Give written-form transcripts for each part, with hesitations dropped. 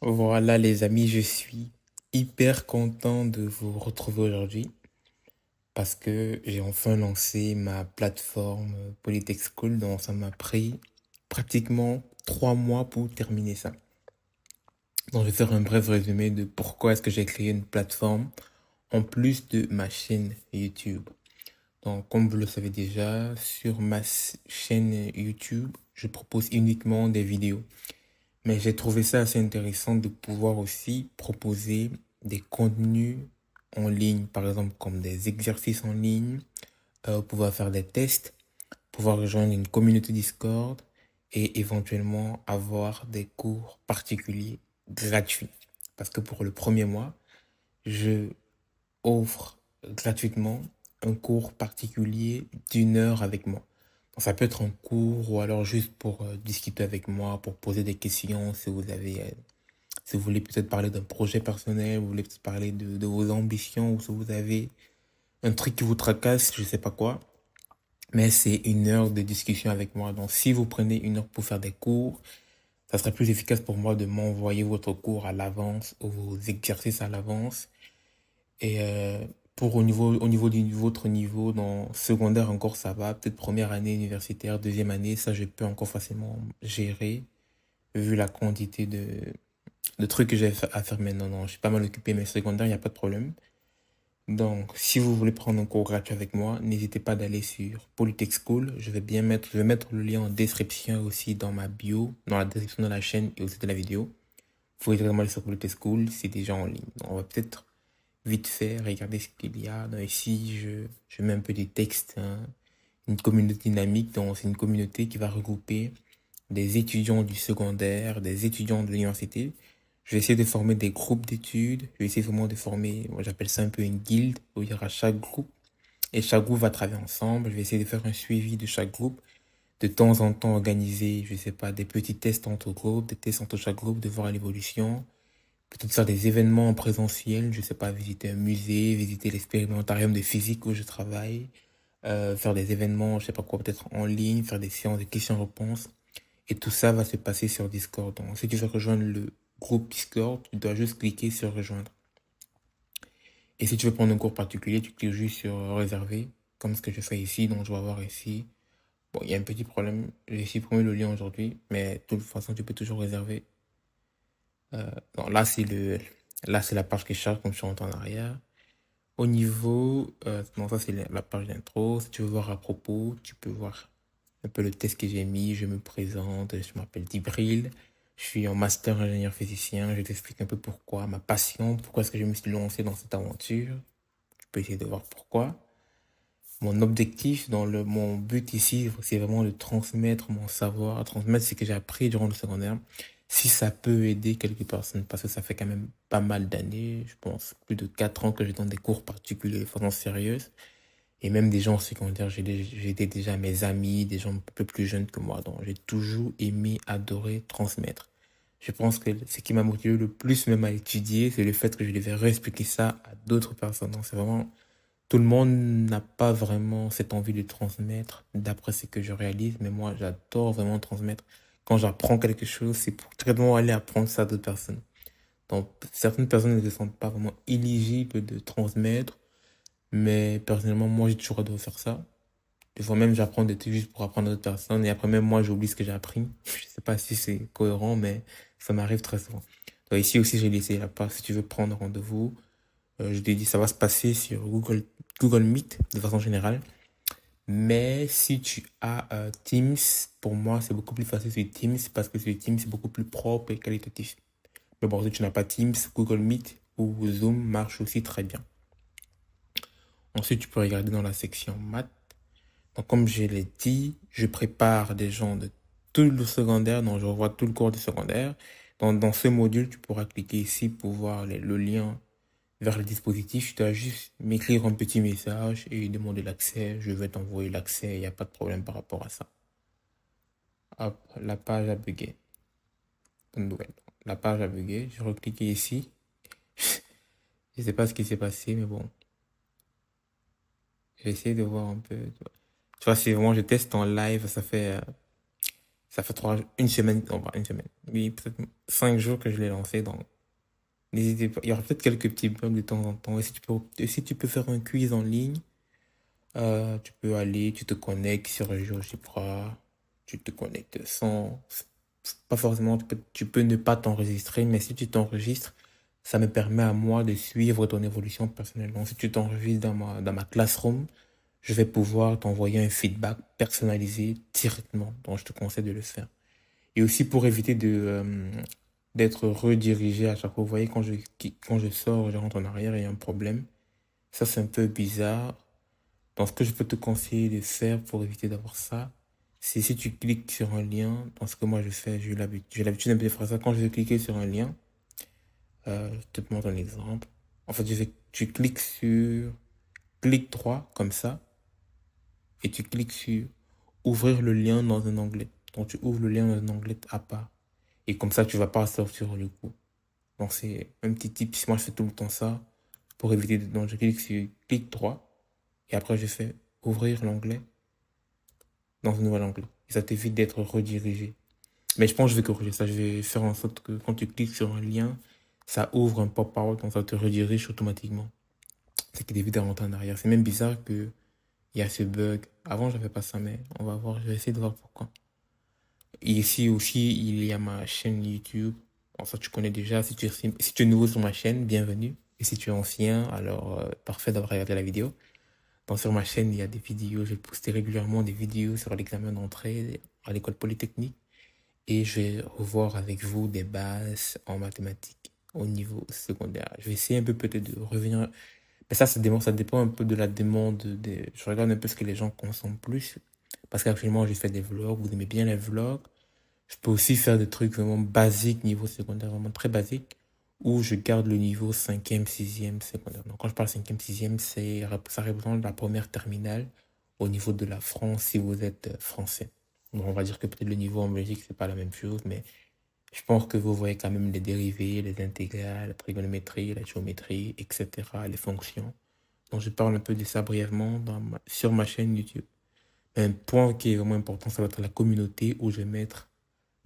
Voilà les amis, je suis hyper content de vous retrouver aujourd'hui parce que j'ai enfin lancé ma plateforme Polytech School, donc ça m'a pris pratiquement 3 mois pour terminer ça. Donc je vais faire un bref résumé de pourquoi est-ce que j'ai créé une plateforme en plus de ma chaîne YouTube. Donc comme vous le savez déjà, sur ma chaîne YouTube, je propose uniquement des vidéos. Mais j'ai trouvé ça assez intéressant de pouvoir aussi proposer des contenus en ligne, par exemple comme des exercices en ligne, pouvoir faire des tests, pouvoir rejoindre une communauté Discord et éventuellement avoir des cours particuliers gratuits. Parce que pour le premier mois, je offre gratuitement un cours particulier d'1 heure avec moi. Donc, ça peut être un cours ou alors juste pour discuter avec moi, pour poser des questions si vous avez si vous voulez peut-être parler d'un projet personnel, vous voulez peut-être parler de vos ambitions, ou si vous avez un truc qui vous tracasse, je sais pas quoi. Mais c'est 1 heure de discussion avec moi. Donc si vous prenez 1 heure pour faire des cours, ça serait plus efficace pour moi de m'envoyer votre cours à l'avance ou vos exercices à l'avance. Et pour au niveau de votre niveau, dans secondaire encore ça va, peut-être première année universitaire, deuxième année, ça je peux encore facilement gérer, vu la quantité de trucs que j'ai à faire maintenant. Non, je suis pas mal occupé, mais secondaire, il n'y a pas de problème. Donc, si vous voulez prendre un cours gratuit avec moi, n'hésitez pas d'aller sur Polytech School. Je vais mettre le lien en description aussi dans ma bio, dans la description de la chaîne et aussi de la vidéo. Vous pouvez vraiment aller sur Polytech School, c'est déjà en ligne. Donc, on va peut-être vite fait regarder ce qu'il y a. Donc, ici, je mets un peu des textes, hein. Une communauté dynamique, donc c'est une communauté qui va regrouper des étudiants du secondaire, des étudiants de l'université. Je vais essayer de former des groupes d'études. Je vais essayer vraiment de former, moi j'appelle ça un peu une guilde, où il y aura chaque groupe. Et chaque groupe va travailler ensemble. Je vais essayer de faire un suivi de chaque groupe. De temps en temps organiser, je sais pas, des petits tests entre groupes, des tests entre chaque groupe, de voir l'évolution. Peut-être faire des événements en présentiel, je sais pas, visiter un musée, visiter l'expérimentarium de physique où je travaille, faire des événements, je sais pas quoi, peut-être en ligne, faire des séances de questions-réponses. Et tout ça va se passer sur Discord. Donc, si tu veux rejoindre le groupe Discord, tu dois juste cliquer sur rejoindre. Et si tu veux prendre un cours particulier, tu cliques juste sur réserver, comme ce que je fais ici. Donc, je vais voir ici. Bon, il y a un petit problème. J'ai supprimé le lien aujourd'hui, mais de toute façon, tu peux toujours réserver. Non, là, c'est la page qui charge, comme je suis en arrière. Au niveau, non, ça, c'est la page d'intro. Si tu veux voir à propos, tu peux voir un peu le test que j'ai mis. Je me présente, je m'appelle Dibril. Je suis en master ingénieur physicien. Je t'explique un peu pourquoi, ma passion, pourquoi est-ce que je me suis lancé dans cette aventure. Tu peux essayer de voir pourquoi. Mon objectif, mon but ici, c'est vraiment de transmettre mon savoir, transmettre ce que j'ai appris durant le secondaire. Si ça peut aider quelques personnes, parce que ça fait quand même pas mal d'années, je pense, plus de 4 ans que je donne des cours particuliers de façon sérieuse. Et même des gens en secondaire, j'ai aidé déjà mes amis, des gens un peu plus jeunes que moi. Donc, j'ai toujours aimé, adoré transmettre. Je pense que ce qui m'a motivé le plus même à étudier, c'est le fait que je devais réexpliquer ça à d'autres personnes. Donc, c'est vraiment, tout le monde n'a pas vraiment cette envie de transmettre, d'après ce que je réalise. Mais moi, j'adore vraiment transmettre. Quand j'apprends quelque chose, c'est pour vraiment aller apprendre ça à d'autres personnes. Donc, certaines personnes ne se sentent pas vraiment éligibles de transmettre. Mais personnellement, moi, j'ai toujours adoré faire ça. Des fois même, j'apprends des trucs juste pour apprendre à d'autres personnes. Et après, même moi, j'oublie ce que j'ai appris. Je sais pas si c'est cohérent, mais ça m'arrive très souvent. Donc ici aussi, j'ai laissé la part. Si tu veux prendre rendez-vous, je t'ai dit, ça va se passer sur Google Meet, de façon générale. Mais si tu as Teams, pour moi, c'est beaucoup plus facile sur Teams parce que sur Teams, c'est beaucoup plus propre et qualitatif. Mais bon, si tu n'as pas Teams, Google Meet ou Zoom marche aussi très bien. Ensuite, tu peux regarder dans la section maths. Donc, comme je l'ai dit, je prépare des gens de tout le secondaire, donc je revois tout le cours du secondaire. Donc, dans ce module, tu pourras cliquer ici pour voir le lien vers le dispositif. Tu dois juste m'écrire un petit message et demander l'accès. Je vais t'envoyer l'accès, il n'y a pas de problème par rapport à ça. Hop, la page a bugué. Bonne nouvelle. La page a bugué. Je reclique ici. Je sais pas ce qui s'est passé, mais bon. Je vais essayer de voir un peu. Tu vois, c'est vraiment, je teste en live. Ça fait une semaine, non pas une semaine, oui, peut-être 5 jours que je l'ai lancé, donc n'hésitez pas. Il y aura peut-être quelques petits bugs de temps en temps. Et si tu peux faire un quiz en ligne, tu peux aller, tu te connectes sur GeoGebra, tu te connectes sans, pas forcément, tu peux ne pas t'enregistrer, mais si tu t'enregistres, ça me permet à moi de suivre ton évolution personnelle. Donc, si tu t'enregistres dans ma classroom, je vais pouvoir t'envoyer un feedback personnalisé directement. Donc, je te conseille de le faire. Et aussi pour éviter d'être redirigé à chaque fois. Vous voyez, quand je sors, je rentre en arrière et il y a un problème. Ça, c'est un peu bizarre. Donc, ce que je peux te conseiller de faire pour éviter d'avoir ça, c'est si tu cliques sur un lien, dans ce que moi je fais, j'ai l'habitude un peu de faire ça. Quand je vais cliquer sur un lien, je te montre un exemple. En fait, tu cliques sur clic droit, comme ça, et tu cliques sur ouvrir le lien dans un onglet. Donc, tu ouvres le lien dans un onglet à part. Et comme ça, tu vas pas sortir le coup. Donc, c'est un petit tip. Moi, je fais tout le temps ça pour éviter donc, je clique sur clic droit, et après, je fais ouvrir l'onglet dans un nouvel onglet. Et ça t'évite d'être redirigé. Mais je pense que je vais corriger ça. Je vais faire en sorte que quand tu cliques sur un lien, ça ouvre un pop-out, donc ça te redirige automatiquement. C'est qui t'évite de rentrer en arrière. C'est même bizarre qu'il y a ce bug. Avant, j'avais pas ça, mais on va voir. Je vais essayer de voir pourquoi. Et ici aussi, il y a ma chaîne YouTube. En ça, tu connais déjà. Si tu es nouveau sur ma chaîne, bienvenue. Et si tu es ancien, alors parfait d'avoir regardé la vidéo. Donc sur ma chaîne, il y a des vidéos. Je vais poster régulièrement des vidéos sur l'examen d'entrée à l'école polytechnique. Et je vais revoir avec vous des bases en mathématiques au niveau secondaire. Je vais essayer un peu peut-être de revenir. Mais ça dépend un peu de la demande. Je regarde un peu ce que les gens consomment plus. Parce qu'actuellement, je fais des vlogs. Vous aimez bien les vlogs. Je peux aussi faire des trucs vraiment basiques, niveau secondaire, vraiment très basiques, où je garde le niveau cinquième sixième secondaire. Donc quand je parle cinquième sixième ça représente la première terminale au niveau de la France si vous êtes français. Donc on va dire que peut-être le niveau en Belgique, c'est pas la même chose, mais je pense que vous voyez quand même les dérivés, les intégrales, la trigonométrie, la géométrie, etc., les fonctions. Donc je parle un peu de ça brièvement sur ma chaîne YouTube. Un point qui est vraiment important, ça va être la communauté où je vais mettre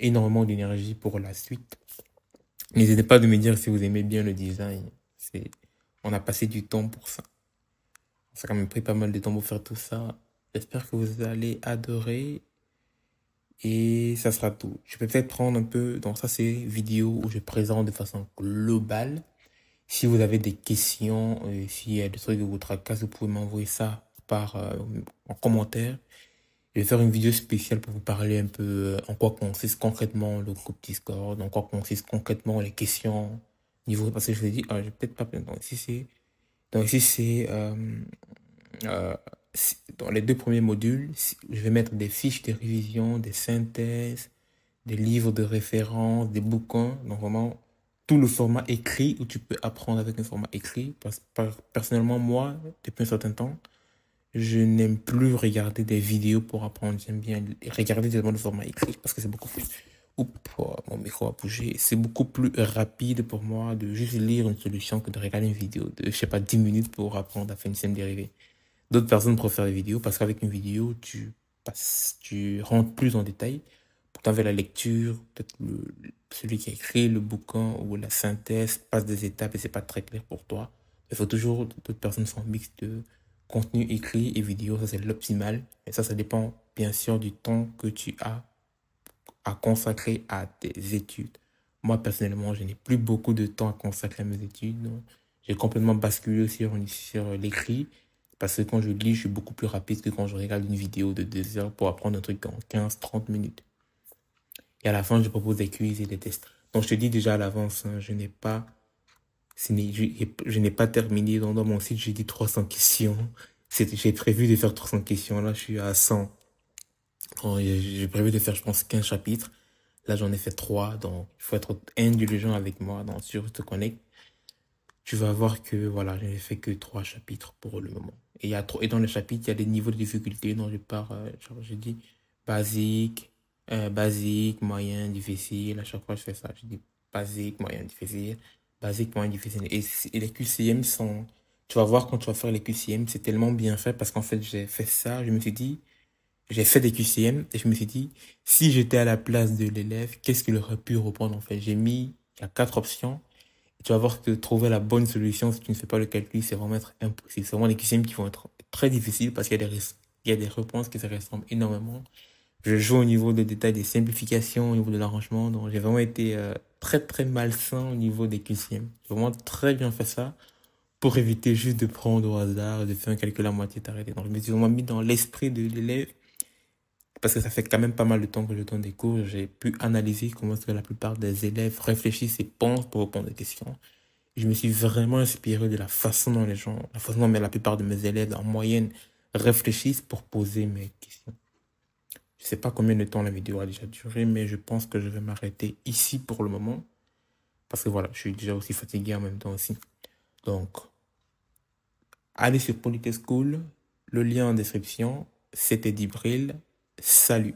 énormément d'énergie pour la suite. N'hésitez pas de me dire si vous aimez bien le design. On a passé du temps pour ça. Ça a quand même pris pas mal de temps pour faire tout ça. J'espère que vous allez adorer. Et ça sera tout. Je peux peut-être prendre un peu, donc ça c'est vidéo où je présente de façon globale. Si vous avez des questions, s'il y a des trucs de votre tracassent, vous pouvez m'envoyer ça en commentaire. Je vais faire une vidéo spéciale pour vous parler un peu en quoi consiste concrètement le groupe Discord, en quoi consiste concrètement les questions niveau, parce que je vous ai dit, je vais peut-être pas plein. Donc ici c'est dans les deux premiers modules, je vais mettre des fiches de révision, des synthèses, des livres de référence, des bouquins, donc vraiment tout le format écrit où tu peux apprendre avec un format écrit. Personnellement, moi, depuis un certain temps, je n'aime plus regarder des vidéos pour apprendre. J'aime bien regarder directement le format écrit parce que c'est beaucoup plus. Oups, oh, mon micro a bougé. C'est beaucoup plus rapide pour moi de juste lire une solution que de regarder une vidéo de, je sais pas, 10 minutes pour apprendre à faire une scène dérivée. D'autres personnes préfèrent les vidéos parce qu'avec une vidéo, tu rentres plus en détail. Pourtant, avec la lecture, peut-être celui qui a écrit le bouquin ou la synthèse passe des étapes et c'est pas très clair pour toi. Il faut toujours, d'autres personnes font un mix de contenu écrit et vidéo, ça c'est l'optimal. Et ça dépend bien sûr du temps que tu as à consacrer à tes études. Moi, personnellement, je n'ai plus beaucoup de temps à consacrer à mes études. Donc, j'ai complètement basculé sur l'écrit. Parce que quand je lis, je suis beaucoup plus rapide que quand je regarde une vidéo de 2 heures pour apprendre un truc en 15-30 minutes. Et à la fin, je propose des quiz et des tests. Donc, je te dis déjà à l'avance, hein, je n'ai pas terminé. Dans mon site, j'ai dit 300 questions. J'ai prévu de faire 300 questions. Là, je suis à 100. Bon, j'ai prévu de faire, je pense, 15 chapitres. Là, j'en ai fait 3. Donc, il faut être indulgent avec moi. Donc, si tu te connectes, tu vas voir que, voilà, je n'ai fait que 3 chapitres pour le moment. Et dans les chapitres, il y a des niveaux de difficulté dont je pars, genre, je dis basique, moyen, difficile. À chaque fois, je fais ça. Je dis basique, moyen, difficile. Basique, moyen, difficile. Et les QCM tu vas voir quand tu vas faire les QCM, c'est tellement bien fait parce qu'en fait, j'ai fait ça. Je me suis dit, j'ai fait des QCM et je me suis dit, si j'étais à la place de l'élève, qu'est-ce qu'il aurait pu reprendre en fait? Il y a quatre options. Et tu vas voir que trouver la bonne solution si tu ne fais pas le calcul, c'est vraiment être impossible. C'est vraiment des QCM qui vont être très difficiles parce qu'il y a des réponses qui se ressemblent énormément. Je joue au niveau des détails des simplifications, au niveau de l'arrangement. Donc, j'ai vraiment été très, très malsain au niveau des QCM. J'ai vraiment très bien fait ça pour éviter juste de prendre au hasard, de faire un calcul à moitié arrêté. Donc, je me suis vraiment mis dans l'esprit de l'élève parce que ça fait quand même pas mal de temps que je donne des cours. J'ai pu analyser comment est-ce que la plupart des élèves réfléchissent et pensent pour répondre aux questions. Je me suis vraiment inspiré de la façon dont les gens, la façon dont la plupart de mes élèves en moyenne réfléchissent pour poser mes questions. Je sais pas combien de temps la vidéo a déjà duré, mais je pense que je vais m'arrêter ici pour le moment. Parce que voilà, je suis déjà aussi fatigué en même temps aussi. Donc, allez sur Polytech School, le lien en description. C'était Dibril. Salut.